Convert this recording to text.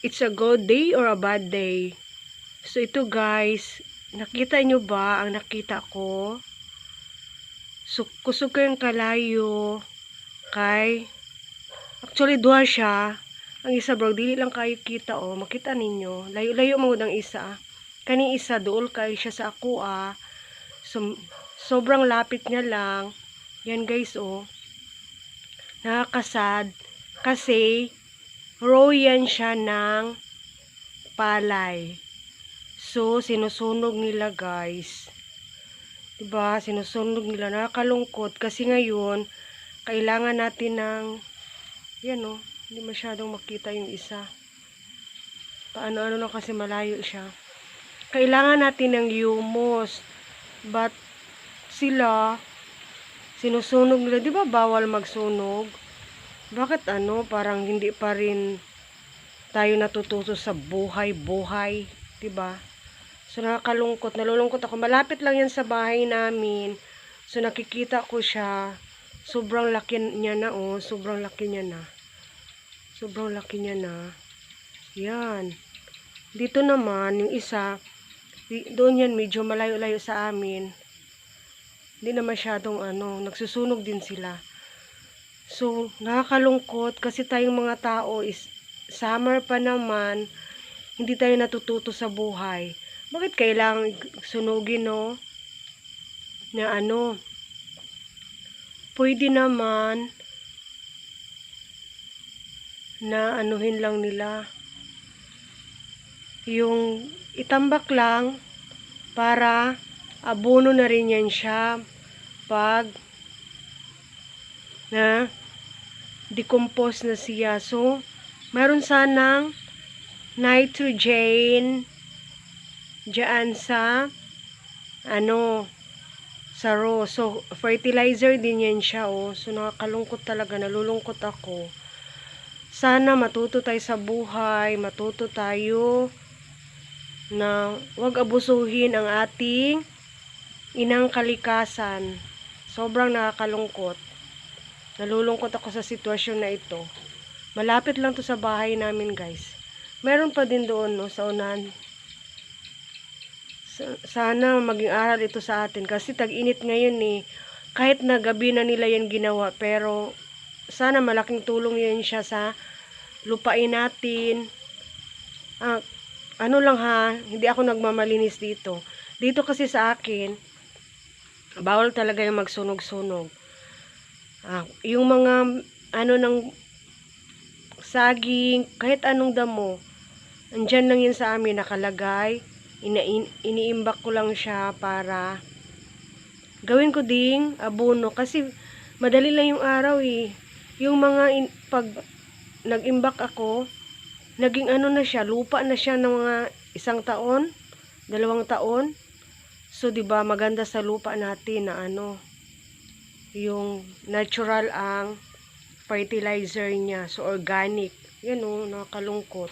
it's a good day or a bad day. So ito guys, nakita nyo ba ang nakita ko? So kusog ko yung kalayo kay actually duha siya. Ang isa bro, dili lang kayo kita makita ninyo. Layo-layo mo ang isa. Kani isa dool kay siya sa ako So, sobrang lapit niya lang. Yan guys Nakakasad kasi row yan siya ng palay. So, sinusunog nila guys. Diba? Sinusunog nila. Nakakalungkot kasi ngayon, kailangan natin ng, yan hindi masyadong makita yung isa. Paano-ano na kasi malayo siya. Kailangan natin ng humus. But, sila, sinusunog nila. Diba bawal magsunog? Bakit parang hindi pa rin tayo natututo sa buhay-buhay? Diba? So, nakakalungkot. Nalulungkot ako. Malapit lang yan sa bahay namin. So, nakikita ko siya. Sobrang laki niya na, Sobrang laki niya na. Sobrang laki niya na. Yan. Dito naman, yung isa, doon yan, medyo malayo-layo sa amin. Hindi na masyadong, nagsusunog din sila. So, nakakalungkot kasi tayong mga tao is, summer pa naman, hindi tayo natututo sa buhay. Bakit kailangan sunugin, na pwede naman na anuhin lang nila. Yung itambak lang para abono na rin yan siya pag na decompose na siya. So, meron sanang nitrogen diyan sa sa raw. So, fertilizer din yan siya, So, nakakalungkot talaga. Nalulungkot ako. Sana matuto tayo sa buhay. Matuto tayo na huwag abusuhin ang ating inang kalikasan. Sobrang nakakalungkot. Nalulungkot ako sa sitwasyon na ito. Malapit lang to sa bahay namin, guys. Meron pa din doon, sa unahan. Sana maging aral ito sa atin kasi tag-init ngayon kahit na gabi na nila yan ginawa pero sana malaking tulong yan siya sa lupain natin. Ano lang hindi ako nagmamalinis dito kasi sa akin bawal talaga yung magsunog-sunog. Yung mga ng saging, kahit anong damo andyan lang yun sa amin nakalagay. Iniimbak ko lang siya para gawin ko ding abono kasi madali lang yung araw yung mga pag nag-imbak ako naging na siya, lupa na siya ng mga 1 taon, 2 taon. So 'di ba maganda sa lupa natin na yung natural ang fertilizer niya, so organic. Yan nakakalungkot.